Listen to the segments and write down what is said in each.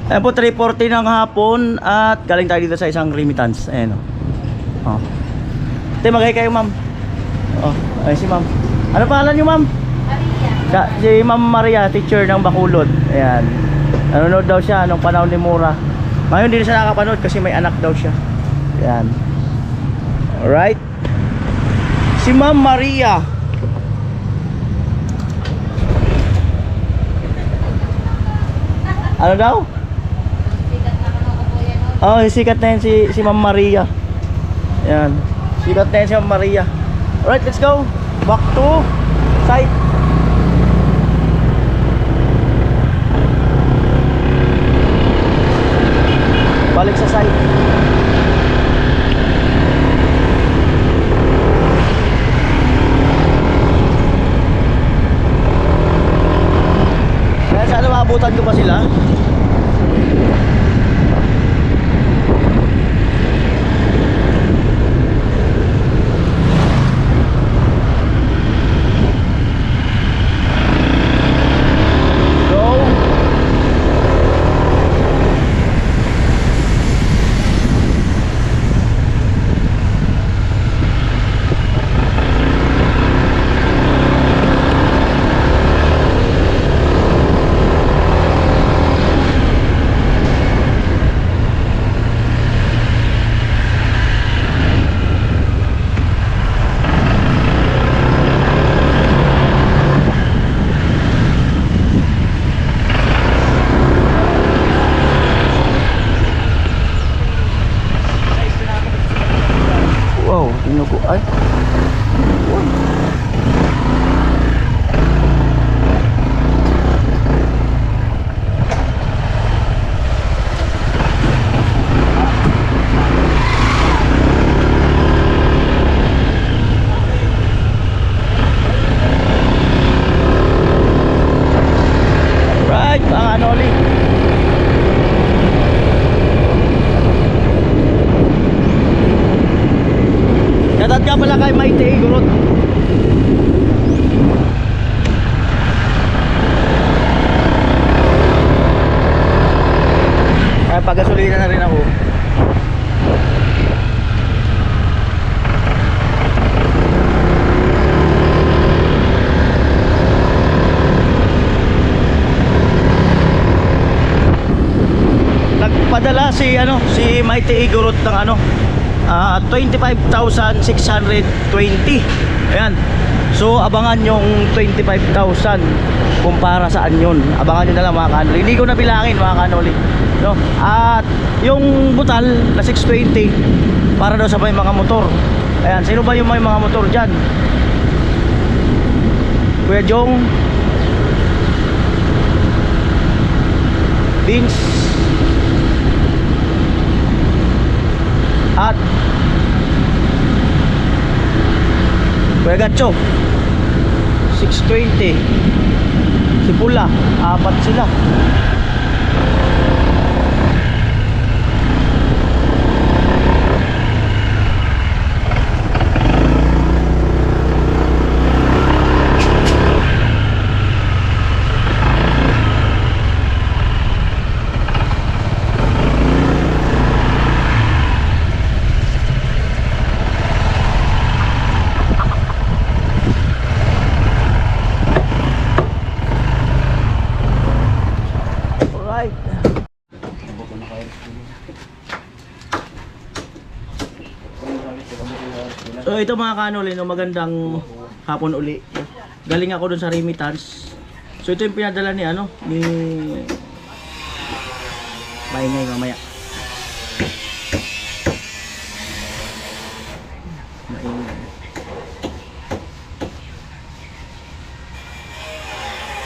Ayan po, 3:40 ng hapon at galing tayo dito sa isang remittance. Ayan o. Oh. Ate, magay kayo ma'am. Oh, ay si ma'am. Ano pangalan niyo ma'am? Maria. Si Ma'am Maria, teacher ng Bacolod. Ayan. Nanonood daw siya nung panahon ni Mura. Ngayon hindi na siya nakapanood kasi may anak daw siya. Ayan. Alright. Si Ma'am Maria. Ano daw? Sikat na kano ko yan. Oh, sikat na yan si Ma'am Maria. Ayan. Sikat na yan si Ma'am Maria. Alright, let's go. Back to site. Balik sa site. Kaya sana maabutan ko pa sila. Wow, tinuko ay. Right, mga anoli. Natat ka pala kay Maite Igorot. Ay, pagasolina na rin ako. Nagpadala si Maite Igorot ng 25,620. Ayan. So abangan yung 25,000 kung para saan yun. Abangan nyo na lang mga kanoli. Hindi ko na bilangin mga kanoli, no? At yung butal na 620 para daw sa may mga motor. Ayan. Sino ba yung may mga motor dyan? Kuya Jong, Vince, at Kuya Gatcho. 620. Si Pula, 4 sila. So ito mga kanoli, no, magandang hapon uli. Galing ako dun sa remittance. So ito yung pinadala ni ni maingay mamaya.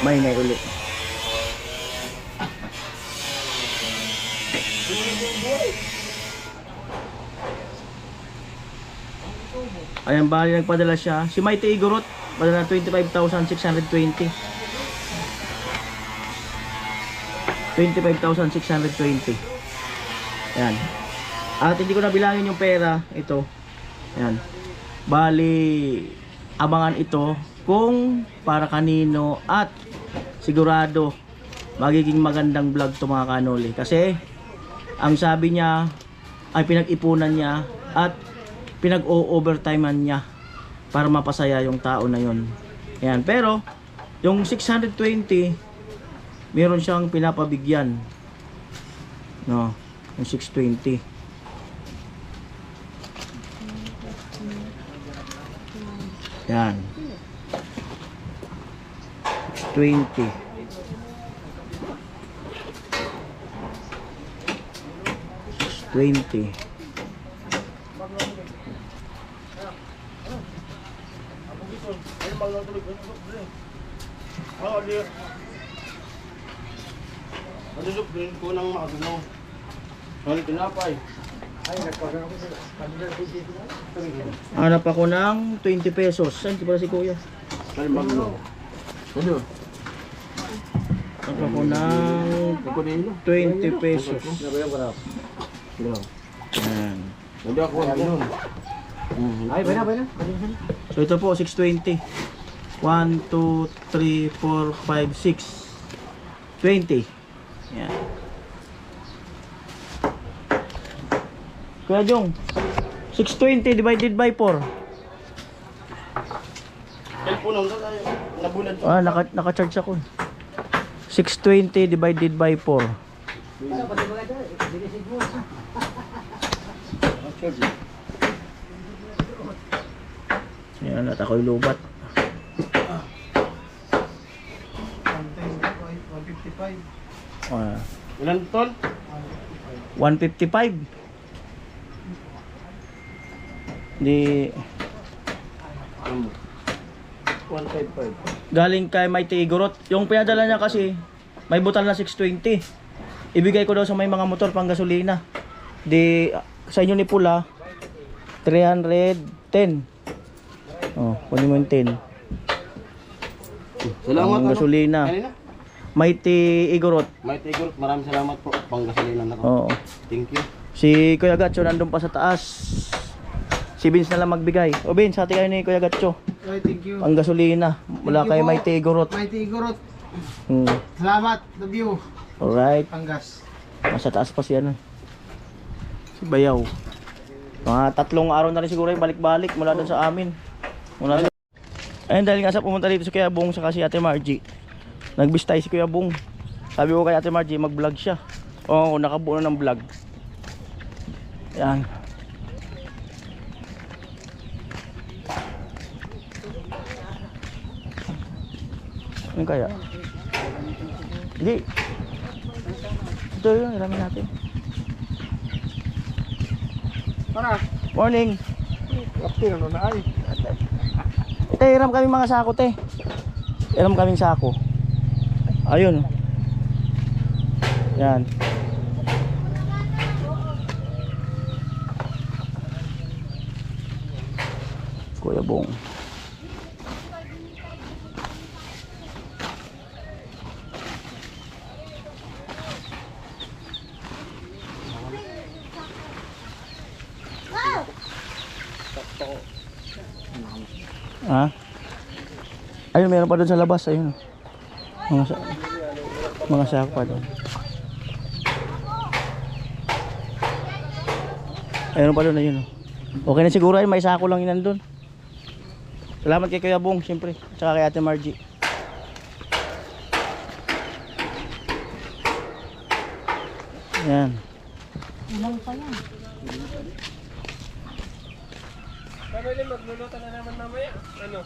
Maingay uli. Ayan, bali nagpadala siya. Si Maite Igorot, padala 25,620. 25,620. Ayan. At hindi ko na bilangin yung pera. Ito. Ayan. Bali, abangan ito kung para kanino at sigurado magiging magandang vlog to mga kanoli. Kasi ang sabi niya ay pinag-ipunan niya at pinag-overtimean niya para mapasaya yung tao na yon. Ayan, pero yung 620 meron siyang pinapabigyan. No, yung 620. Yan. 620. Ano ko nang makagano? Ano tinapay? Hanap ako ng 20 pesos. Saan pala si kuya? Ano magno? Ano? Hanap ako ng 20 pesos. Yan. Hindi ako ano. Ay, bana. So ito po 620. 1, 2, 3, 4, 5, 6 20. Yan. Kuya Jong, 620 divided by 4. Cellphone lang tayo. Nabulan to. Ah, naka-charge ako. 620 divided by 4. Yan, at ako'y lubat. 155. Ah, Ilan ton? 155. Di 155. galing kay Mighty Igorot. Yung pinadala niya kasi may butal na 620. Ibigay ko daw sa may mga motor pang gasolina. Di sa inyo ni Pula 310. Oh, kunin mo yung 10. Salamat Ang gasolina. Kanina? Mighty Igorot. May tigol. Maraming salamat po. Panggasolina na ko. Oo. Thank you. Si Kuya Gatcho nandun pa sa taas. Si Vince na lang magbigay. O Vince, hati kayo ni Kuya Gatcho. Ay, thank you. Ang gasolina mula Thank you kay po. Mighty Igorot. Mighty Igorot. Hmm. Salamat. Love you. Alright. Panggas. Nasa taas pa siya si Bayaw. Mga 3 araw na rin siguro yung balik-balik mula doon sa amin. Mula doon. Ayun, dahil nga sa pumunta dito si Kuya Bong saka si Ate Margie. Nagbistay si Kuya Bong. Sabi ko kay Ate Margie mag-vlog siya. Oo, nakabuo na ng vlog. Yan. Ano kaya? Hindi. Ito yun, ilamin natin. Para. Morning. Kaptin, ano na ay? Te, hiram kami mga sako, te. Hiram kaming sako. Ayun. Yan. Kuya Bong. Ha? Ayun, meron pa doon sa labas. Ayun. Mga sako pa doon. Ayun pa doon, ayun. Okay na siguro, ay may sako lang yun nandun. Salamat kay Kuya Bong, siyempre. Tsaka kay Ate Margie. Yan. Ilang pa yan? Pabili, magluluto na naman mamaya. Ano?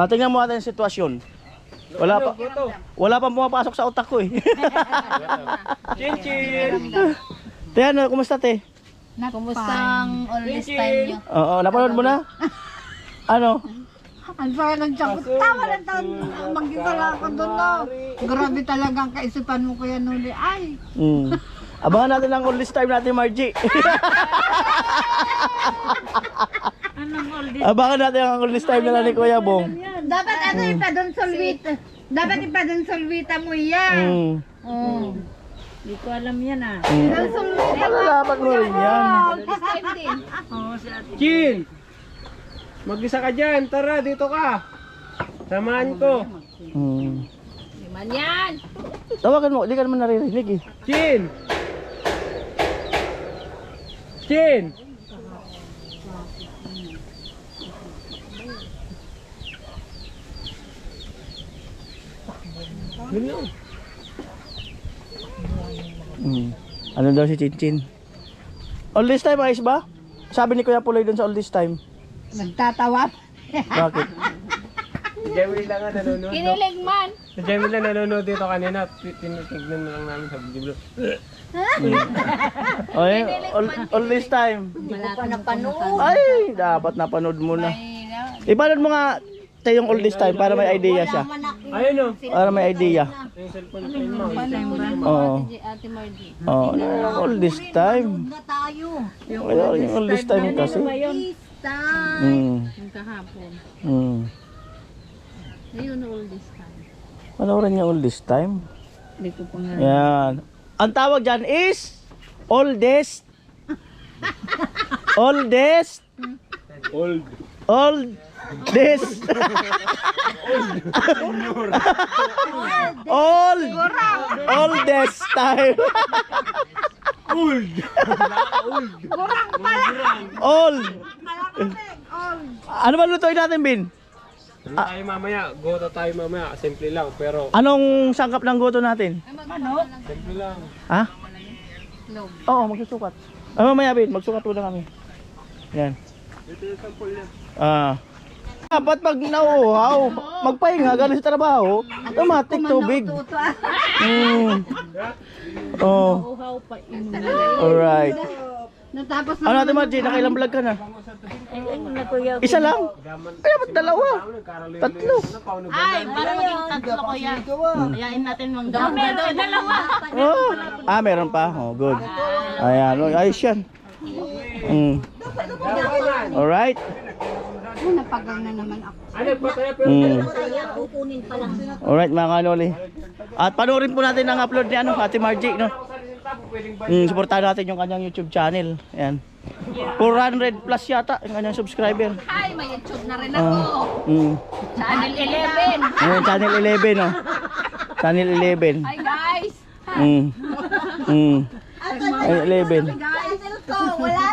Tingnan mo natin yung sitwasyon. Wala pa pumapasok sa utak ko eh. Chin chin! Te, ano, kumusta te? Kumustang all this time nyo? Oo, napanood mo na? Ano? Ang saya ng tiyan ko. Tawa lang taon. Magkikala ako doon na. Grabe talaga ang kaisipan mo kuya Nuli. Ay, Abangan natin ang all this time natin, Margie. anong all this? Abangan natin ang all this time na lang ni Kuya Bong. Dapat ano ipadon solvita. Dapat ipadon solvita mo yan. Oh. Hindi ko alam yan ah. Ipadon solvita. Ano dapat mo rin yan? This time din. Chin! Mag-isa ka dyan. Tara, dito ka. Samahan ko. naman yan. Tawagan mo, hindi ka naman naririnig eh. Chin! Chin! Ano daw si Chinchin? All this time ayos ba? Sabi ni Kuya Puloy dun sa all this time. Nagtatawa. Bakit? Si Jemmy lang nga nanonood. Kinilig man. Si Jemmy lang nanonood dito kanina. Tinitignan na lang namin sa video. Okay, all this time. Wala pa napanood. Ay, dapat napanood mo na. Ipanood mo nga tayo yung all this time para may idea siya. Ayun o. Para may idea. Yung cellphone time mo. Oo. Ate Margie. Oh, all this time. Na tayo. Yung all this time kasi. Lista. Yung kahapon. Ayun, all this time. Panoorin niya all this time. Hindi ko pa nga. Yan. Ang tawag dyan is oldest. Oldest. Old. Oldest. Old. Oldest time. Old. Old. Ano ba lutuin natin, Bin? Ano tayo mamaya? Goto tayo mamaya. Simple lang. Pero Anong sangkap ng goto natin? simple lang. Ha? Oo, magsusukat. Mamaya, Bin, magsukat muna kami. Yan. Ito yung sample niya. Dapat pag nauuhaw, magpahinga, galing sa trabaho, automatic tubig. Oh. Uhaw pa inom. Alright. Natapos Ano natin, Margie? Nakailang vlog ka na? Isa lang? Ay, ba't dalawa? Tatlo. Ay, para maging tatlo ko yan. Ayain natin mang dalawa. Oh. Meron pa? Oh, good. Ayan, ayos yan. Alright. napagal na naman ako. Ano ba tayo? Kukunin pa lang. Alright mga kanoli. At panoorin po natin ang upload ni Ate Margie, no? Suportahan natin yung kanyang YouTube channel. Ayan. 400 plus yata yung kanyang subscriber. Ay, may YouTube na rin ako. Channel 11. Ayan, channel 11, no? Channel 11. Hi guys. Ay, 11. Channel ko, wala